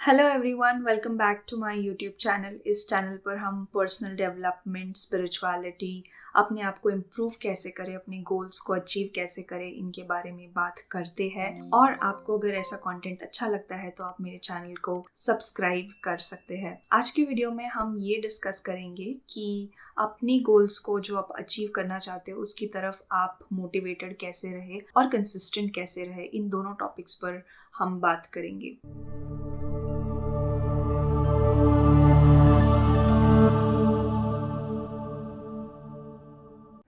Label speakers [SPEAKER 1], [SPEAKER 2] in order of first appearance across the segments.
[SPEAKER 1] Hello everyone, welcome back to my YouTube channel. इस चैनल पर हम पर्सनल डेवलपमेंट, स्पिरिचुअलिटी, अपने आप को इम्प्रूव कैसे करें, अपने गोल्स को अचीव कैसे करें, इनके बारे में बात करते हैं। और आपको अगर ऐसा कंटेंट अच्छा लगता है तो आप मेरे चैनल को सब्सक्राइब कर सकते हैं। आज की वीडियो में हम ये डिस्कस करेंगे कि अपनी गोल्स को जो आप अचीव करना चाहते हो उसकी तरफ आप मोटिवेटेड कैसे रहे और कंसिस्टेंट कैसे रहे। इन दोनों टॉपिक्स पर हम बात करेंगे।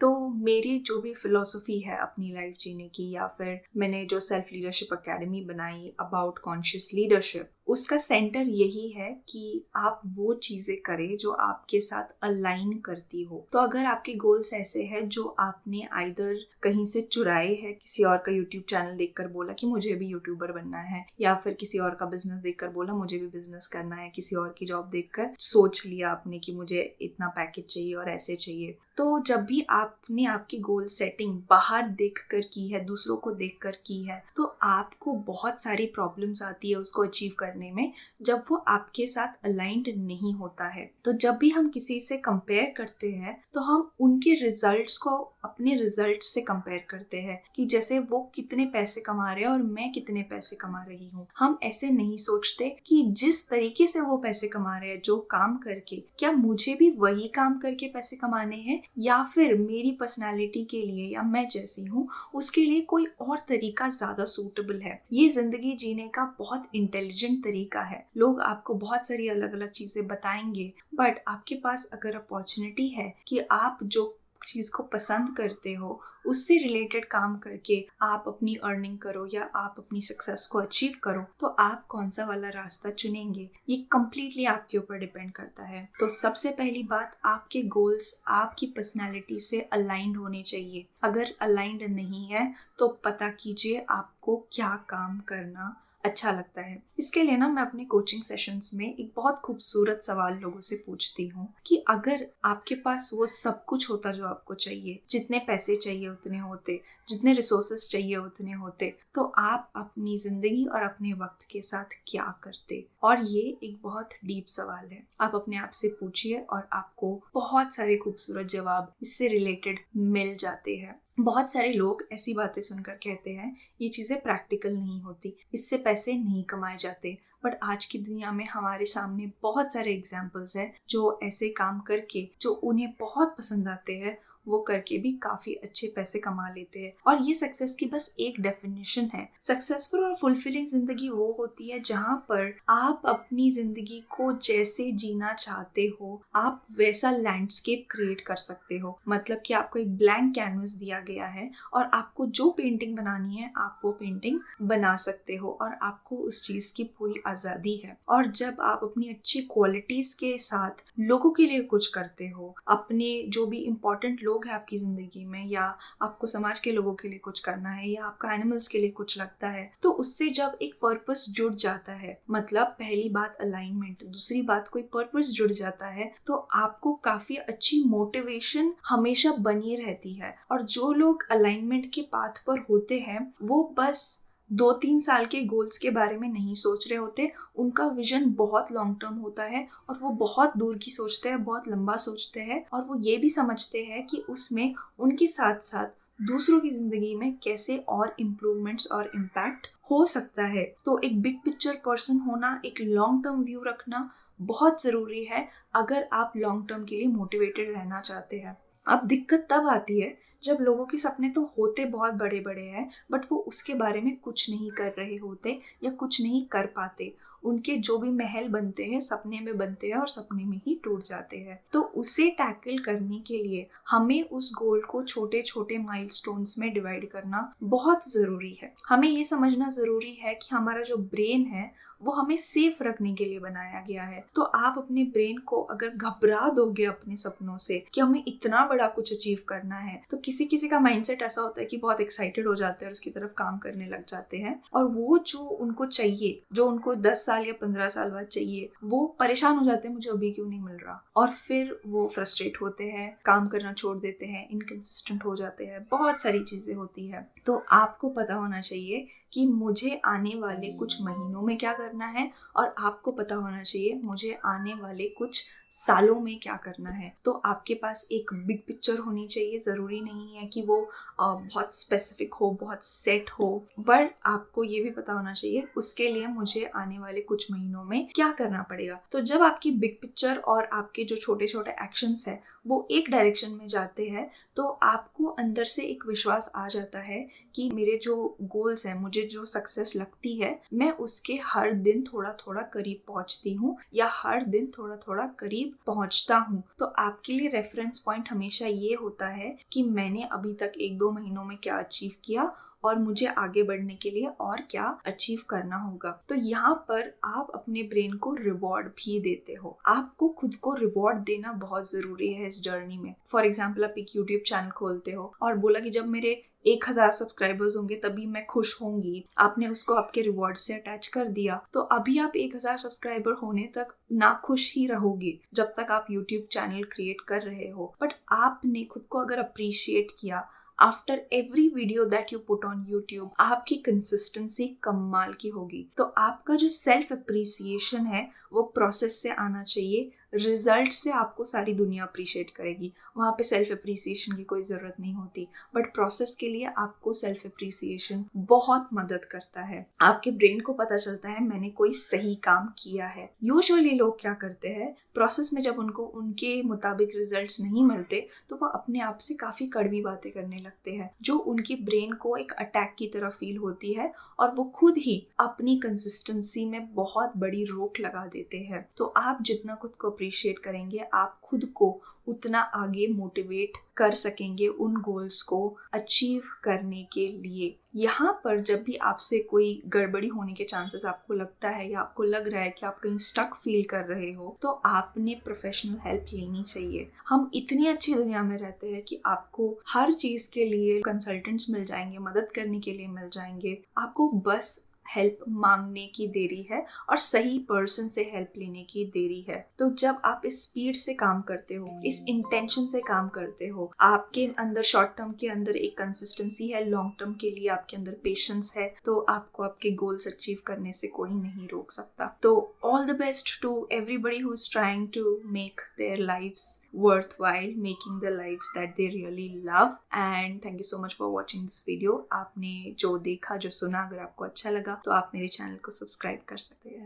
[SPEAKER 1] तो मेरी जो भी फिलॉसफी है अपनी लाइफ जीने की, या फिर मैंने जो सेल्फ लीडरशिप एकेडमी बनाई अबाउट कॉन्शियस लीडरशिप, उसका सेंटर यही है कि आप वो चीज़ें करें जो आपके साथ अलाइन करती हो। तो अगर आपके गोल्स ऐसे हैं जो आपने आइदर कहीं से चुराए हैं, किसी और का यूट्यूब चैनल देखकर बोला कि मुझे भी यूट्यूबर बनना है, या फिर किसी और का बिजनेस देखकर बोला मुझे भी बिजनेस करना है, किसी और की जॉब देखकर सोच लिया आपने कि मुझे इतना पैकेज चाहिए और ऐसे चाहिए। तो जब भी आपने आपकी गोल सेटिंग बाहर देखकर की है, दूसरों को देखकर की है, तो आपको बहुत सारी प्रॉब्लम्स आती है उसको अचीव करने में, जब वो आपके साथ अलाइंड नहीं होता है। तो जब भी हम किसी से कंपेयर करते हैं तो हम उनके रिजल्ट्स को अपने रिजल्ट से कंपेयर करते हैं कि जैसे वो कितने पैसे कमा रहे हैं और मैं कितने पैसे कमा रही हूँ। हम ऐसे नहीं सोचते कि जिस तरीके से वो पैसे कमा रहे हैं, जो काम करके, क्या मुझे भी वही काम करके पैसे कमाने हैं, या फिर मेरी पर्सनालिटी के लिए या मैं जैसी हूँ उसके लिए कोई और तरीका ज्यादा सूटेबल है। ये जिंदगी जीने का बहुत इंटेलिजेंट तरीका है। लोग आपको बहुत सारी अलग अलग चीजें बताएंगे, बट आपके पास अगर अपॉर्चुनिटी है कि आप जो चीज को पसंद करते हो उससे रिलेटेड काम करके आप अपनी अर्निंग करो या आप अपनी सक्सेस को अचीव करो, तो आप कौन सा वाला रास्ता चुनेंगे ये कम्प्लीटली आपके ऊपर डिपेंड करता है। तो सबसे पहली बात, आपके गोल्स आपकी पर्सनालिटी से अलाइंड होने चाहिए। अगर अलाइंड नहीं है तो पता कीजिए आपको क्या काम करना अच्छा लगता है। इसके लिए ना मैं अपने कोचिंग सेशंस में एक बहुत खूबसूरत सवाल लोगों से पूछती हूँ कि अगर आपके पास वो सब कुछ होता जो आपको चाहिए, जितने पैसे चाहिए उतने होते, जितने रिसोर्सेस चाहिए उतने होते, तो आप अपनी जिंदगी और अपने वक्त के साथ क्या करते? और ये एक बहुत डीप सवाल है। आप अपने आप से पूछिए और आपको बहुत सारे खूबसूरत जवाब इससे रिलेटेड मिल जाते हैं। बहुत सारे लोग ऐसी बातें सुनकर कहते हैं ये चीजें प्रैक्टिकल नहीं होती, इससे पैसे नहीं कमाए जाते। बट आज की दुनिया में हमारे सामने बहुत सारे एग्जाम्पल्स हैं जो ऐसे काम करके, जो उन्हें बहुत पसंद आते हैं, वो करके भी काफी अच्छे पैसे कमा लेते हैं। और ये सक्सेस की बस एक डेफिनेशन है। सक्सेसफुल और फुलफिलिंग जिंदगी वो होती है जहाँ पर आप अपनी जिंदगी को जैसे जीना चाहते हो आप वैसा लैंडस्केप क्रिएट कर सकते हो। मतलब कि आपको एक ब्लैंक कैनवस दिया गया है और आपको जो पेंटिंग बनानी है आप वो पेंटिंग बना सकते हो और आपको उस चीज की पूरी आजादी है। और जब आप अपनी अच्छी क्वालिटीज के साथ लोगों के लिए कुछ करते हो, अपने जो भी इम्पोर्टेंट लोग हैं आपकी जिंदगी में, या आपको समाज के लोगों के लिए कुछ करना है, या आपका एनिमल्स के लिए कुछ लगता है, तो उससे जब एक पर्पस जुड़ जाता है, मतलब पहली बात अलाइनमेंट, दूसरी बात कोई पर्पस जुड़ जाता है, तो आपको काफी अच्छी मोटिवेशन हमेशा बनी रहती है। और जो लोग अलाइनमेंट के पाथ पर होते हैं वो बस 2-3 साल के गोल्स के बारे में नहीं सोच रहे होते, उनका विजन बहुत लॉन्ग टर्म होता है और वो बहुत दूर की सोचते हैं, बहुत लंबा सोचते हैं। और वो ये भी समझते हैं कि उसमें उनके साथ साथ दूसरों की जिंदगी में कैसे और इम्प्रूवमेंट्स और इम्पैक्ट हो सकता है। तो एक बिग पिक्चर पर्सन होना, एक लॉन्ग टर्म व्यू रखना बहुत ज़रूरी है अगर आप लॉन्ग टर्म के लिए मोटिवेटेड रहना चाहते हैं। अब दिक्कत तब आती है जब लोगों के सपने तो होते बहुत बड़े बड़े हैं, बट वो उसके बारे में कुछ नहीं कर रहे होते या कुछ नहीं कर पाते। उनके जो भी महल बनते हैं सपने में बनते हैं और सपने में ही टूट जाते हैं। तो उसे टैकल करने के लिए हमें उस गोल को छोटे छोटे माइलस्टोन्स में डिवाइड करना बहुत ज़रूरी है। हमें ये समझना ज़रूरी है कि हमारा जो ब्रेन है वो हमें सेफ रखने के लिए बनाया गया है। तो आप अपने ब्रेन को अगर घबरा दोगे अपने सपनों से कि हमें इतना बड़ा कुछ अचीव करना है, तो किसी किसी का माइंडसेट ऐसा होता है कि बहुत एक्साइटेड हो जाते हैं और उसकी तरफ काम करने लग जाते हैं, और वो जो उनको चाहिए, जो उनको 10 साल या 15 साल बाद चाहिए, वो परेशान हो जाते हैं मुझे अभी क्यों नहीं मिल रहा, और फिर वो फ्रस्ट्रेट होते हैं, काम करना छोड़ देते हैं, इनकंसिस्टेंट हो जाते हैं, बहुत सारी चीजें होती है। तो आपको पता होना चाहिए कि मुझे आने वाले कुछ महीनों में क्या करना है, और आपको पता होना चाहिए मुझे आने वाले कुछ सालों में क्या करना है। तो आपके पास एक बिग पिक्चर होनी चाहिए। ज़रूरी नहीं है कि वो बहुत स्पेसिफिक हो, बहुत सेट हो, बट आपको ये भी पता होना चाहिए उसके लिए मुझे आने वाले कुछ महीनों में क्या करना पड़ेगा। तो जब आपकी बिग पिक्चर और आपके जो छोटे छोटे एक्शंस हैं वो एक डायरेक्शन में जाते हैं, तो आपको अंदर से एक विश्वास आ जाता है कि मेरे जो गोल्स हैं, मुझे जो सक्सेस लगती है, मैं उसके हर दिन थोड़ा थोड़ा करीब पहुंचती हूँ या हर दिन थोड़ा थोड़ा करीब पहुंचता हूँ। तो आपके लिए रेफरेंस पॉइंट हमेशा ये होता है कि मैंने अभी तक 1-2 महीनों में क्या अचीव किया और मुझे आगे बढ़ने के लिए और क्या अचीव करना होगा। तो यहाँ पर आप अपने ब्रेन को रिवॉर्ड भी देते हो। आपको खुद को रिवॉर्ड देना बहुत जरूरी है इस जर्नी में। फॉर एग्जाम्पल, आप एक यूट्यूब चैनल खोलते हो और बोला कि जब मेरे 1000 सब्सक्राइबर्स होंगे तभी मैं खुश होंगी। आपने उसको आपके रिवॉर्ड से अटैच कर दिया, तो अभी आप 1000 सब्सक्राइबर होने तक ना खुश ही रहोगे जब तक आप यूट्यूब चैनल क्रिएट कर रहे हो। बट आपने खुद को अगर अप्रिशिएट किया after every video that you put on YouTube, आपकी कंसिस्टेंसी कमाल की होगी। तो आपका जो सेल्फ अप्रिसिएशन है वो प्रोसेस से आना चाहिए। रिजल्ट से आपको सारी दुनिया अप्रिशिएट करेगी, वहाँ पे सेल्फ अप्रिसिएशन की कोई ज़रूरत नहीं होती। बट प्रोसेस के लिए आपको सेल्फ अप्रिसिएशन बहुत मदद करता है। आपके ब्रेन को पता चलता है मैंने कोई सही काम किया है। यूजुअली लोग क्या करते हैं, प्रोसेस में जब उनको उनके मुताबिक रिजल्ट्स नहीं मिलते तो वो अपने आप से काफ़ी कड़वी बातें करने लगते हैं, जो उनके ब्रेन को एक अटैक की तरह फील होती है और वो खुद ही अपनी कंसिस्टेंसी में बहुत बड़ी रोक लगा देते हैं। तो आप जितना खुद को अप्रिशिएट करेंगे, आप खुद को उतना आगे मोटिवेट कर सकेंगे उन गोल्स को अचीव करने के लिए। यहाँ पर जब भी आपसे कोई गड़बड़ी होने के चांसेस आपको लगता है या आपको लग रहा है कि आप कहीं स्टक फील कर रहे हो, तो आपने प्रोफेशनल हेल्प लेनी चाहिए। हम इतनी अच्छी दुनिया में रहते हैं कि आपको हर चीज़ के लिए कंसल्टेंट्स मिल जाएंगे, मदद करने के लिए मिल जाएंगे। आपको बस हेल्प मांगने की देरी है और सही पर्सन से हेल्प लेने की देरी है। तो जब आप इस स्पीड से काम करते हो, इस इंटेंशन से काम करते हो, आपके अंदर शॉर्ट टर्म के अंदर एक कंसिस्टेंसी है, लॉन्ग टर्म के लिए आपके अंदर पेशेंस है, तो आपको आपके गोल्स अचीव करने से कोई नहीं रोक सकता। तो all the best to everybody who is trying to make their lives worthwhile, making the lives that they really love. And thank you so much for watching this video. आपने जो देखा, जो सुना, अगर आपको अच्छा लगा तो आप मेरे चैनल को सब्सक्राइब कर सकते हैं।